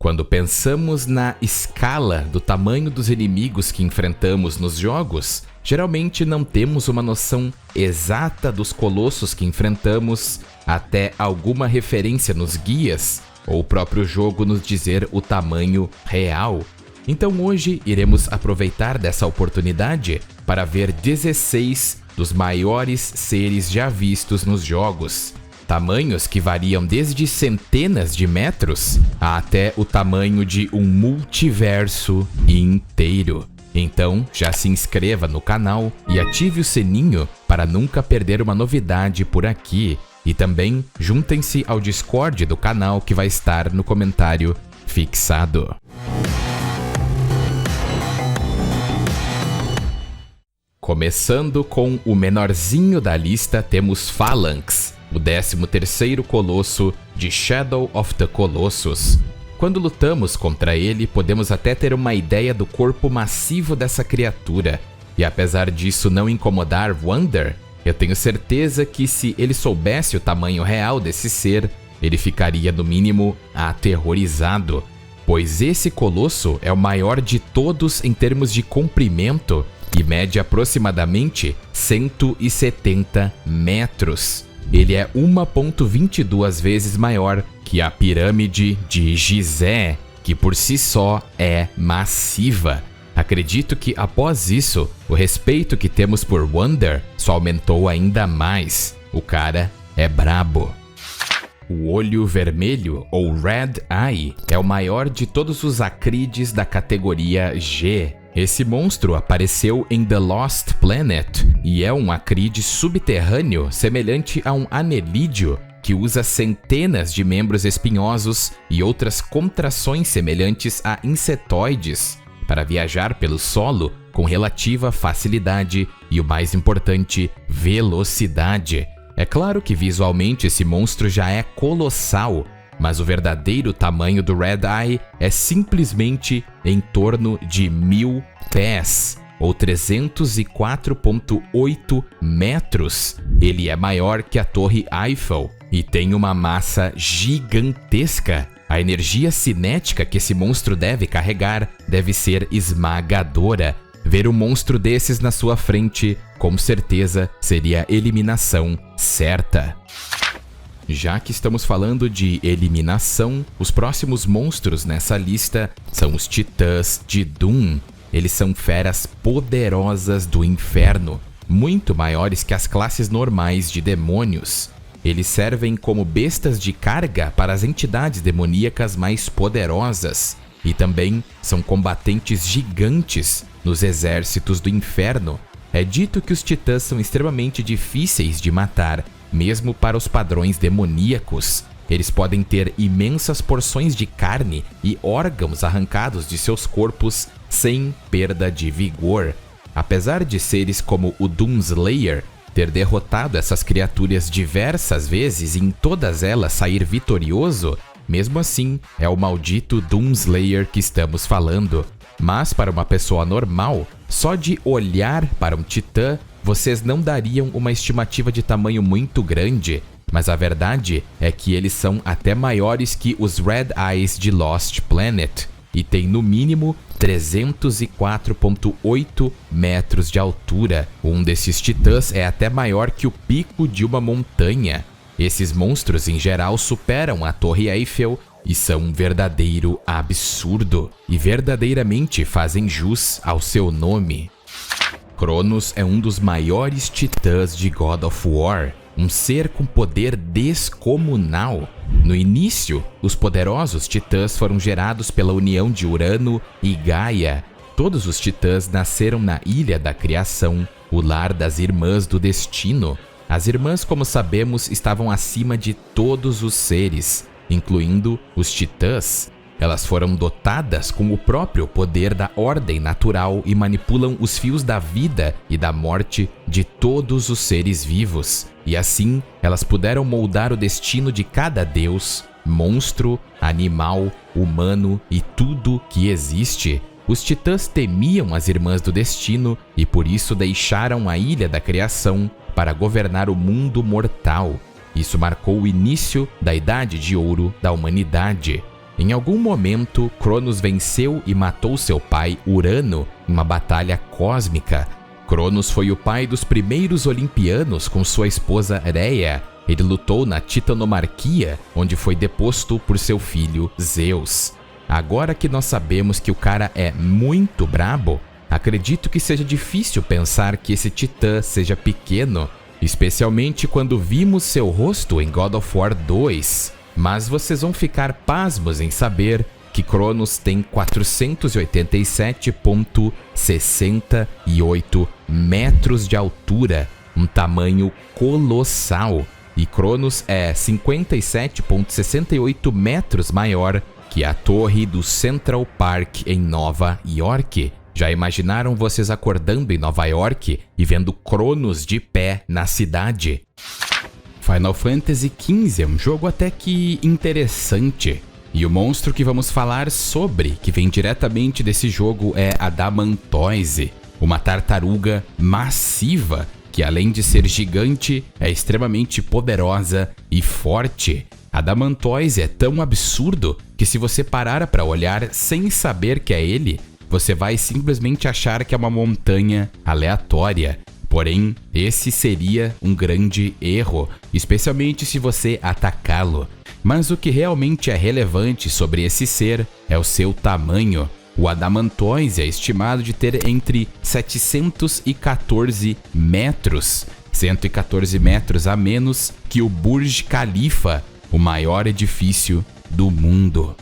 Quando pensamos na escala do tamanho dos inimigos que enfrentamos nos jogos, geralmente não temos uma noção exata dos colossos que enfrentamos, até alguma referência nos guias ou o próprio jogo nos dizer o tamanho real. Então hoje iremos aproveitar dessa oportunidade para ver 16 dos maiores seres já vistos nos jogos. Tamanhos que variam desde centenas de metros até o tamanho de um multiverso inteiro. Então já se inscreva no canal e ative o sininho para nunca perder uma novidade por aqui. E também juntem-se ao Discord do canal que vai estar no comentário fixado. Começando com o menorzinho da lista, temos Phalanx, o 13º colosso de Shadow of the Colossus. Quando lutamos contra ele, podemos até ter uma ideia do corpo massivo dessa criatura. E apesar disso não incomodar Wander, eu tenho certeza que se ele soubesse o tamanho real desse ser, ele ficaria no mínimo aterrorizado, pois esse colosso é o maior de todos em termos de comprimento e mede aproximadamente 170 metros. Ele é 1,22 vezes maior que a pirâmide de Gizé, que por si só é massiva. Acredito que após isso, o respeito que temos por Wander só aumentou ainda mais. O cara é brabo. O olho vermelho, ou Red Eye, é o maior de todos os acrides da categoria G. Esse monstro apareceu em The Lost Planet e é um acride subterrâneo semelhante a um anelídeo que usa centenas de membros espinhosos e outras contrações semelhantes a insetoides para viajar pelo solo com relativa facilidade e, o mais importante, velocidade. É claro que visualmente esse monstro já é colossal, mas o verdadeiro tamanho do Red Eye é simplesmente em torno de 1000 pés, ou 304,8 metros. Ele é maior que a Torre Eiffel e tem uma massa gigantesca. A energia cinética que esse monstro deve carregar deve ser esmagadora. Ver um monstro desses na sua frente, com certeza, seria eliminação certa. Já que estamos falando de eliminação, os próximos monstros nessa lista são os Titãs de Doom. Eles são feras poderosas do inferno, muito maiores que as classes normais de demônios. Eles servem como bestas de carga para as entidades demoníacas mais poderosas e também são combatentes gigantes nos exércitos do inferno. É dito que os titãs são extremamente difíceis de matar, mesmo para os padrões demoníacos. Eles podem ter imensas porções de carne e órgãos arrancados de seus corpos sem perda de vigor. Apesar de seres como o Doomslayer ter derrotado essas criaturas diversas vezes e em todas elas sair vitorioso, mesmo assim é o maldito Doomslayer que estamos falando. Mas para uma pessoa normal, só de olhar para um titã, vocês não dariam uma estimativa de tamanho muito grande, mas a verdade é que eles são até maiores que os Red Eyes de Lost Planet e têm no mínimo 304,8 metros de altura. Um desses titãs é até maior que o pico de uma montanha. Esses monstros em geral superam a Torre Eiffel e são um verdadeiro absurdo e verdadeiramente fazem jus ao seu nome. Cronos é um dos maiores titãs de God of War, um ser com poder descomunal. No início, os poderosos titãs foram gerados pela união de Urano e Gaia. Todos os titãs nasceram na Ilha da Criação, o lar das Irmãs do Destino. As irmãs, como sabemos, estavam acima de todos os seres, incluindo os titãs. Elas foram dotadas com o próprio poder da ordem natural e manipulam os fios da vida e da morte de todos os seres vivos. E assim, elas puderam moldar o destino de cada deus, monstro, animal, humano e tudo que existe. Os titãs temiam as Irmãs do Destino e por isso deixaram a Ilha da Criação para governar o mundo mortal. Isso marcou o início da Idade de Ouro da humanidade. Em algum momento, Cronos venceu e matou seu pai, Urano, em uma batalha cósmica. Cronos foi o pai dos primeiros olimpianos com sua esposa Rhea. Ele lutou na Titanomaquia, onde foi deposto por seu filho Zeus. Agora que nós sabemos que o cara é muito brabo, acredito que seja difícil pensar que esse titã seja pequeno, especialmente quando vimos seu rosto em God of War 2. Mas vocês vão ficar pasmos em saber que Cronos tem 487,68 metros de altura, um tamanho colossal, e Cronos é 57,68 metros maior que a torre do Central Park em Nova York. Já imaginaram vocês acordando em Nova York e vendo Cronos de pé na cidade? Final Fantasy XV é um jogo até que interessante. E o monstro que vamos falar sobre, que vem diretamente desse jogo, é a Adamantoise, uma tartaruga massiva que, além de ser gigante, é extremamente poderosa e forte. A Adamantoise é tão absurdo que, se você parar para olhar sem saber que é ele, você vai simplesmente achar que é uma montanha aleatória. Porém, esse seria um grande erro, especialmente se você atacá-lo. Mas o que realmente é relevante sobre esse ser é o seu tamanho. O Adamantoise é estimado de ter entre 714 metros, 114 metros a menos que o Burj Khalifa, o maior edifício do mundo.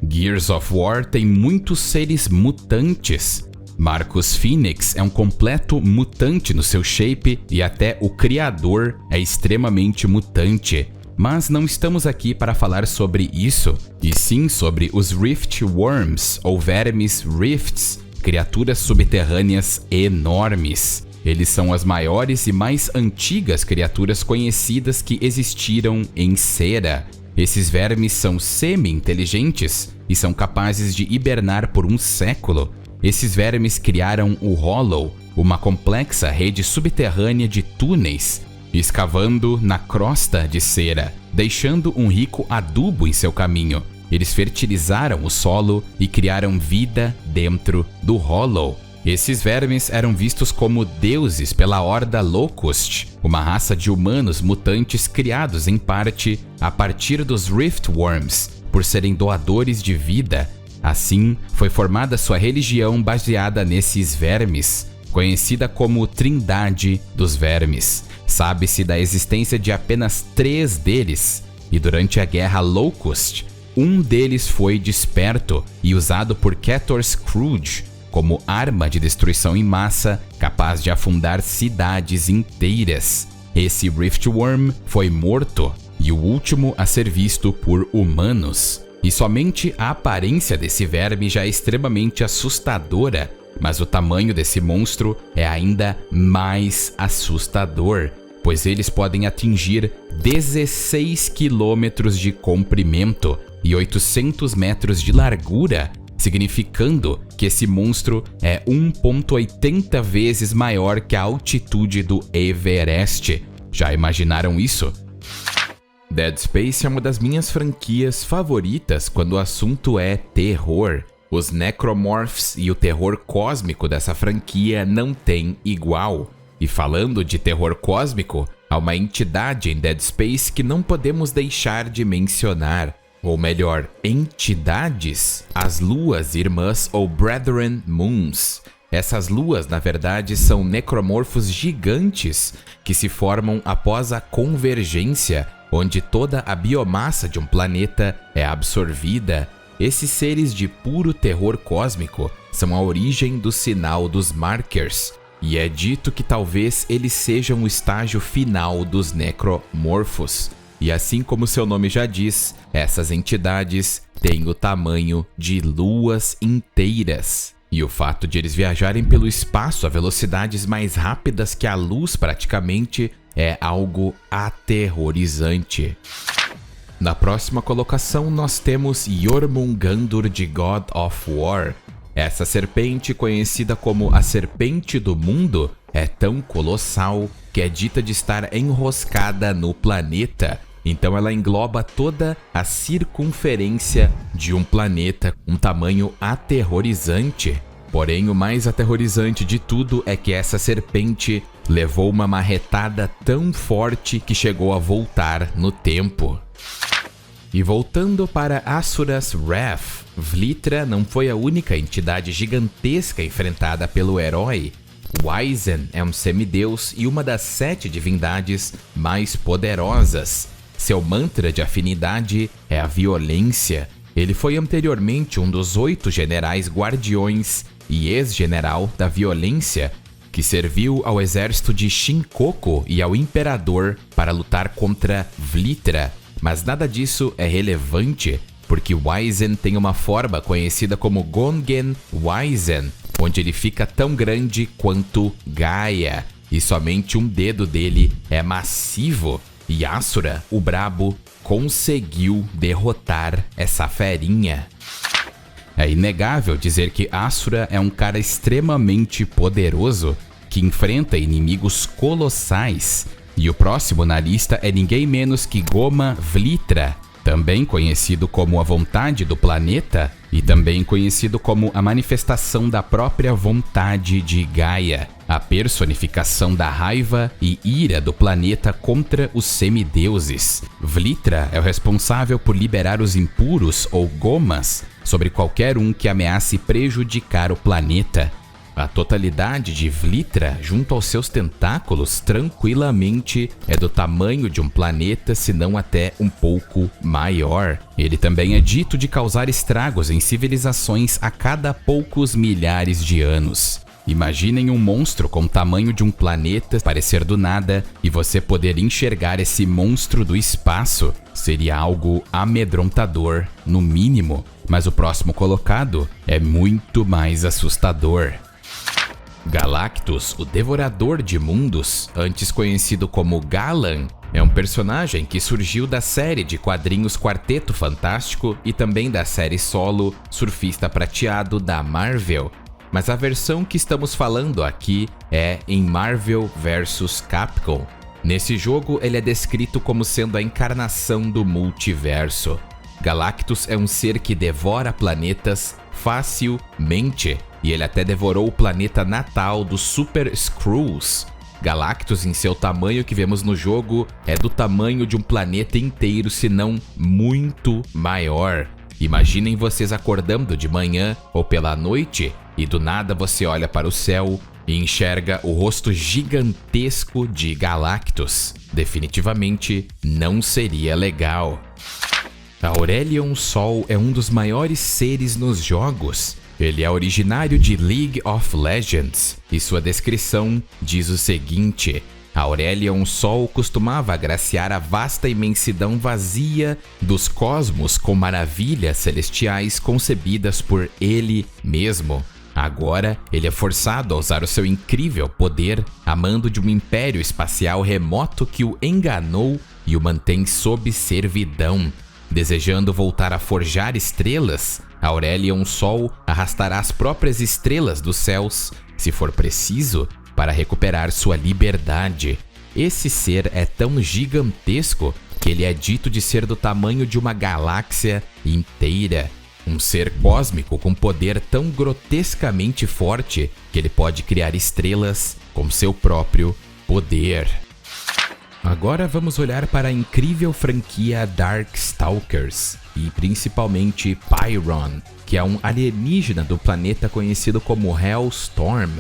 Gears of War tem muitos seres mutantes. Marcus Phoenix é um completo mutante no seu shape e até o criador é extremamente mutante. Mas não estamos aqui para falar sobre isso, e sim sobre os Rift Worms, ou vermes Rifts, criaturas subterrâneas enormes. Eles são as maiores e mais antigas criaturas conhecidas que existiram em Cera. Esses vermes são semi-inteligentes e são capazes de hibernar por um século. Esses vermes criaram o Hollow, uma complexa rede subterrânea de túneis, escavando na crosta de Cera, deixando um rico adubo em seu caminho. Eles fertilizaram o solo e criaram vida dentro do Hollow. Esses vermes eram vistos como deuses pela Horda Locust, uma raça de humanos mutantes criados em parte a partir dos Rift Worms, por serem doadores de vida. Assim, foi formada sua religião baseada nesses vermes, conhecida como Trindade dos Vermes. Sabe-se da existência de apenas 3 deles, e durante a Guerra Locust, um deles foi desperto e usado por Cator Scrooge como arma de destruição em massa, capaz de afundar cidades inteiras. Esse Riftworm foi morto, e o último a ser visto por humanos. E somente a aparência desse verme já é extremamente assustadora, mas o tamanho desse monstro é ainda mais assustador, pois eles podem atingir 16 quilômetros de comprimento e 800 metros de largura, significando que esse monstro é 1,80 vezes maior que a altitude do Everest. Já imaginaram isso? Dead Space é uma das minhas franquias favoritas quando o assunto é terror. Os Necromorphs e o terror cósmico dessa franquia não tem igual. E falando de terror cósmico, há uma entidade em Dead Space que não podemos deixar de mencionar. Ou melhor, entidades, as Luas Irmãs ou Brethren Moons. Essas luas, na verdade, são necromorfos gigantes que se formam após a convergência, onde toda a biomassa de um planeta é absorvida. Esses seres de puro terror cósmico são a origem do sinal dos Markers, e é dito que talvez eles sejam o estágio final dos necromorfos. E assim como seu nome já diz, essas entidades têm o tamanho de luas inteiras. E o fato de eles viajarem pelo espaço a velocidades mais rápidas que a luz praticamente é algo aterrorizante. Na próxima colocação nós temos Jormungandr de God of War. Essa serpente, conhecida como a Serpente do Mundo, é tão colossal que é dita de estar enroscada no planeta. Então ela engloba toda a circunferência de um planeta, um tamanho aterrorizante. Porém, o mais aterrorizante de tudo é que essa serpente levou uma marretada tão forte que chegou a voltar no tempo. E voltando para Asura's Wrath, Vlitra não foi a única entidade gigantesca enfrentada pelo herói. Wyzen é um semideus e uma das 7 divindades mais poderosas. Seu mantra de afinidade é a violência. Ele foi anteriormente um dos 8 generais guardiões e ex-general da violência, que serviu ao exército de Shinkoku e ao imperador para lutar contra Vlitra. Mas nada disso é relevante, porque Wyzen tem uma forma conhecida como Gongen Wyzen, onde ele fica tão grande quanto Gaia, e somente um dedo dele é massivo. E Asura, o brabo, conseguiu derrotar essa ferinha. É inegável dizer que Asura é um cara extremamente poderoso, que enfrenta inimigos colossais. E o próximo na lista é ninguém menos que Goma Vlitra, também conhecido como a vontade do planeta e também conhecido como a manifestação da própria vontade de Gaia, a personificação da raiva e ira do planeta contra os semideuses. Vlitra é o responsável por liberar os impuros ou gomas sobre qualquer um que ameace prejudicar o planeta. A totalidade de Vlitra, junto aos seus tentáculos, tranquilamente é do tamanho de um planeta, se não até um pouco maior. Ele também é dito de causar estragos em civilizações a cada poucos milhares de anos. Imaginem um monstro com o tamanho de um planeta aparecer do nada e você poder enxergar esse monstro do espaço. Seria algo amedrontador, no mínimo, mas o próximo colocado é muito mais assustador. Galactus, o Devorador de Mundos, antes conhecido como Galan, é um personagem que surgiu da série de quadrinhos Quarteto Fantástico e também da série solo Surfista Prateado da Marvel. Mas a versão que estamos falando aqui é em Marvel vs Capcom. Nesse jogo, ele é descrito como sendo a encarnação do multiverso. Galactus é um ser que devora planetas facilmente, e ele até devorou o planeta natal dos Super Skrulls. Galactus, em seu tamanho que vemos no jogo, é do tamanho de um planeta inteiro, se não muito maior. Imaginem vocês acordando de manhã ou pela noite e do nada você olha para o céu e enxerga o rosto gigantesco de Galactus. Definitivamente não seria legal. Aurelion Sol é um dos maiores seres nos jogos. Ele é originário de League of Legends e sua descrição diz o seguinte: Aurelion Sol costumava agraciar a vasta imensidão vazia dos cosmos com maravilhas celestiais concebidas por ele mesmo. Agora, ele é forçado a usar o seu incrível poder a mando de um império espacial remoto que o enganou e o mantém sob servidão. Desejando voltar a forjar estrelas, Aurelion Sol arrastará as próprias estrelas dos céus, se for preciso, para recuperar sua liberdade. Esse ser é tão gigantesco que ele é dito de ser do tamanho de uma galáxia inteira. Um ser cósmico com poder tão grotescamente forte que ele pode criar estrelas com seu próprio poder. Agora vamos olhar para a incrível franquia Darkstalkers e principalmente Pyron, que é um alienígena do planeta conhecido como Hellstorm.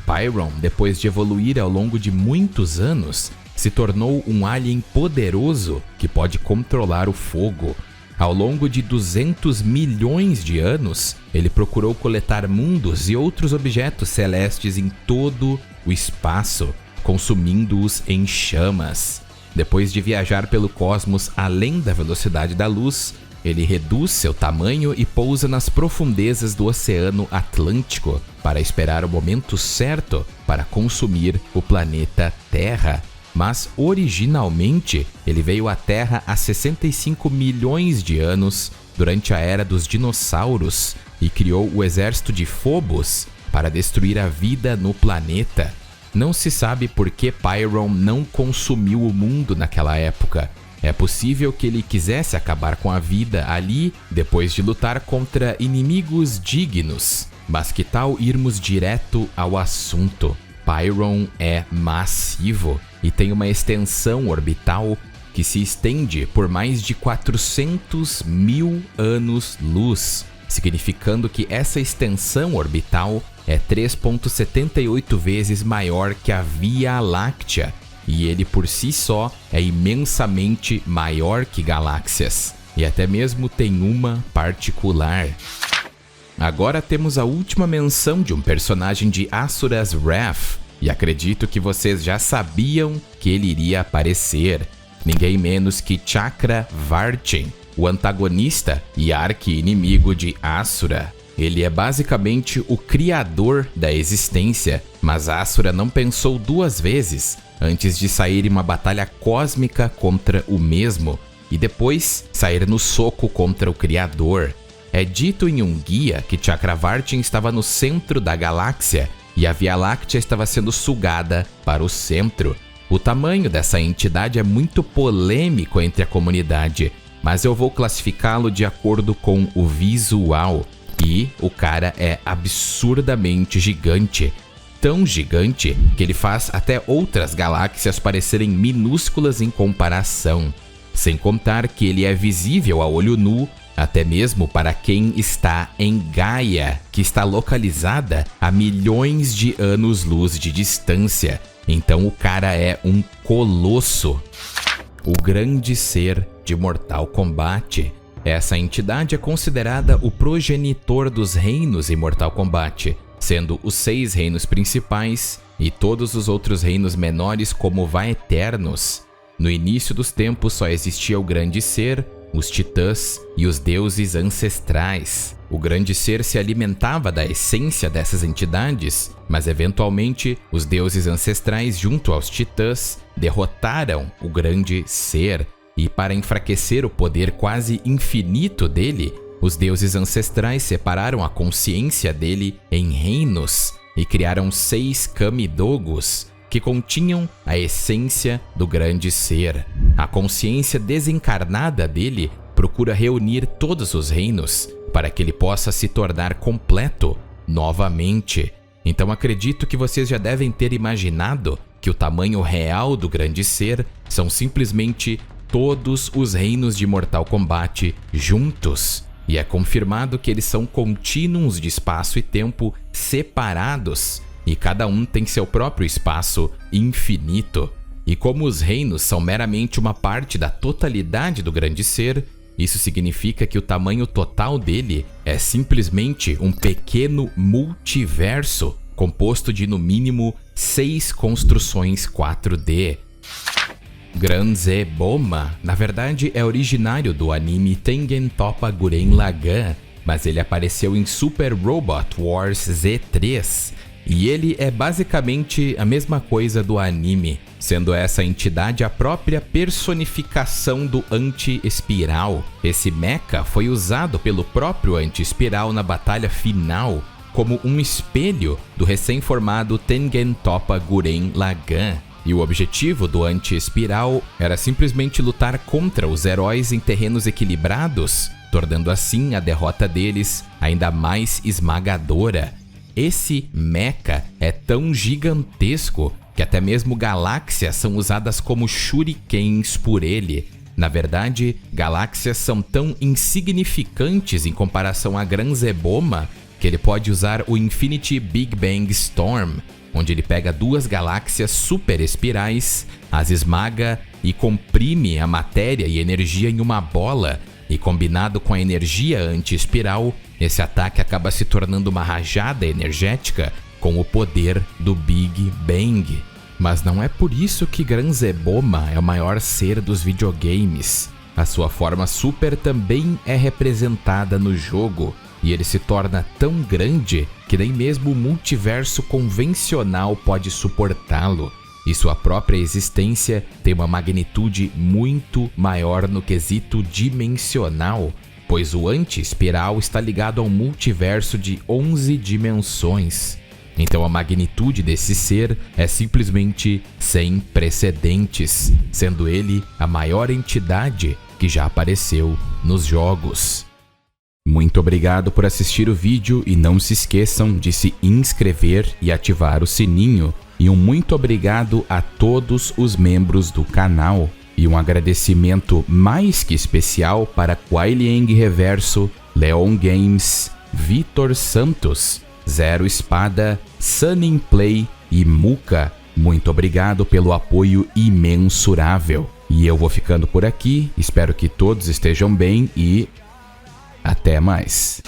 Pyron, depois de evoluir ao longo de muitos anos, se tornou um alien poderoso que pode controlar o fogo. Ao longo de 200 milhões de anos, ele procurou coletar mundos e outros objetos celestes em todo o espaço, consumindo-os em chamas. Depois de viajar pelo cosmos além da velocidade da luz, ele reduz seu tamanho e pousa nas profundezas do Oceano Atlântico para esperar o momento certo para consumir o planeta Terra. Mas originalmente ele veio à Terra há 65 milhões de anos, durante a Era dos Dinossauros, e criou o exército de Phobos para destruir a vida no planeta. Não se sabe por que Pyron não consumiu o mundo naquela época. é possível que ele quisesse acabar com a vida ali depois de lutar contra inimigos dignos. Mas que tal irmos direto ao assunto? Pyron é massivo e tem uma extensão orbital que se estende por mais de 400 mil anos-luz, significando que essa extensão orbital é 3,78 vezes maior que a Via Láctea, e ele por si só é imensamente maior que galáxias, e até mesmo tem uma particular. Agora temos a última menção de um personagem de Asura's Wrath, e acredito que vocês já sabiam que ele iria aparecer. Ninguém menos que Chakravartin, o antagonista e arqui-inimigo de Asura. Ele é basicamente o criador da existência, mas Asura não pensou duas vezes antes de sair em uma batalha cósmica contra o mesmo e depois sair no soco contra o criador. É dito em um guia que Chakravartin estava no centro da galáxia e a Via Láctea estava sendo sugada para o centro. O tamanho dessa entidade é muito polêmico entre a comunidade, mas eu vou classificá-lo de acordo com o visual. E o cara é absurdamente gigante. Tão gigante que ele faz até outras galáxias parecerem minúsculas em comparação. Sem contar que ele é visível a olho nu, até mesmo para quem está em Gaia, que está localizada a milhões de anos-luz de distância. Então o cara é um colosso. O grande ser de Mortal Kombat. Essa entidade é considerada o progenitor dos reinos em Mortal Kombat, sendo os 6 reinos principais e todos os outros reinos menores como Vaeternos. No início dos tempos só existia o grande ser, os titãs e os deuses ancestrais. O grande ser se alimentava da essência dessas entidades, mas eventualmente os deuses ancestrais junto aos titãs derrotaram o grande ser. E para enfraquecer o poder quase infinito dele, os deuses ancestrais separaram a consciência dele em reinos e criaram 6 Kamidogos, que continham a essência do grande ser. A consciência desencarnada dele procura reunir todos os reinos para que ele possa se tornar completo novamente. Então acredito que vocês já devem ter imaginado que o tamanho real do grande ser são simplesmente todos os reinos de Mortal Kombat juntos. E é confirmado que eles são contínuos de espaço e tempo separados, e cada um tem seu próprio espaço infinito. E como os reinos são meramente uma parte da totalidade do grande ser, isso significa que o tamanho total dele é simplesmente um pequeno multiverso, composto de no mínimo 6 construções 4D. Granzeboma, na verdade, é originário do anime Tengen Toppa Gurren Lagann, mas ele apareceu em Super Robot Wars Z3, e ele é basicamente a mesma coisa do anime, sendo essa entidade a própria personificação do Anti-Espiral. Esse mecha foi usado pelo próprio Anti-Espiral na batalha final, como um espelho do recém-formado Tengen Toppa Gurren Lagann. E o objetivo do Anti-Espiral era simplesmente lutar contra os heróis em terrenos equilibrados, tornando assim a derrota deles ainda mais esmagadora. Esse mecha é tão gigantesco que até mesmo galáxias são usadas como shurikens por ele. Na verdade, galáxias são tão insignificantes em comparação a Granzeboma que ele pode usar o Infinity Big Bang Storm, onde ele pega 2 galáxias super espirais, as esmaga e comprime a matéria e energia em uma bola, e combinado com a energia anti-espiral, esse ataque acaba se tornando uma rajada energética com o poder do Big Bang. Mas não é por isso que Granzeboma é o maior ser dos videogames. A sua forma super também é representada no jogo, e ele se torna tão grande que nem mesmo o multiverso convencional pode suportá-lo. E sua própria existência tem uma magnitude muito maior no quesito dimensional, pois o Anti-Espiral está ligado a um multiverso de 11 dimensões. Então a magnitude desse ser é simplesmente sem precedentes, sendo ele a maior entidade que já apareceu nos jogos. Muito obrigado por assistir o vídeo e não se esqueçam de se inscrever e ativar o sininho. E um muito obrigado a todos os membros do canal. E um agradecimento mais que especial para Quailiang Reverso, Leon Games, Vitor Santos, Zero Espada, Sunning Play e Muka. Muito obrigado pelo apoio imensurável. E eu vou ficando por aqui, espero que todos estejam bem e até mais.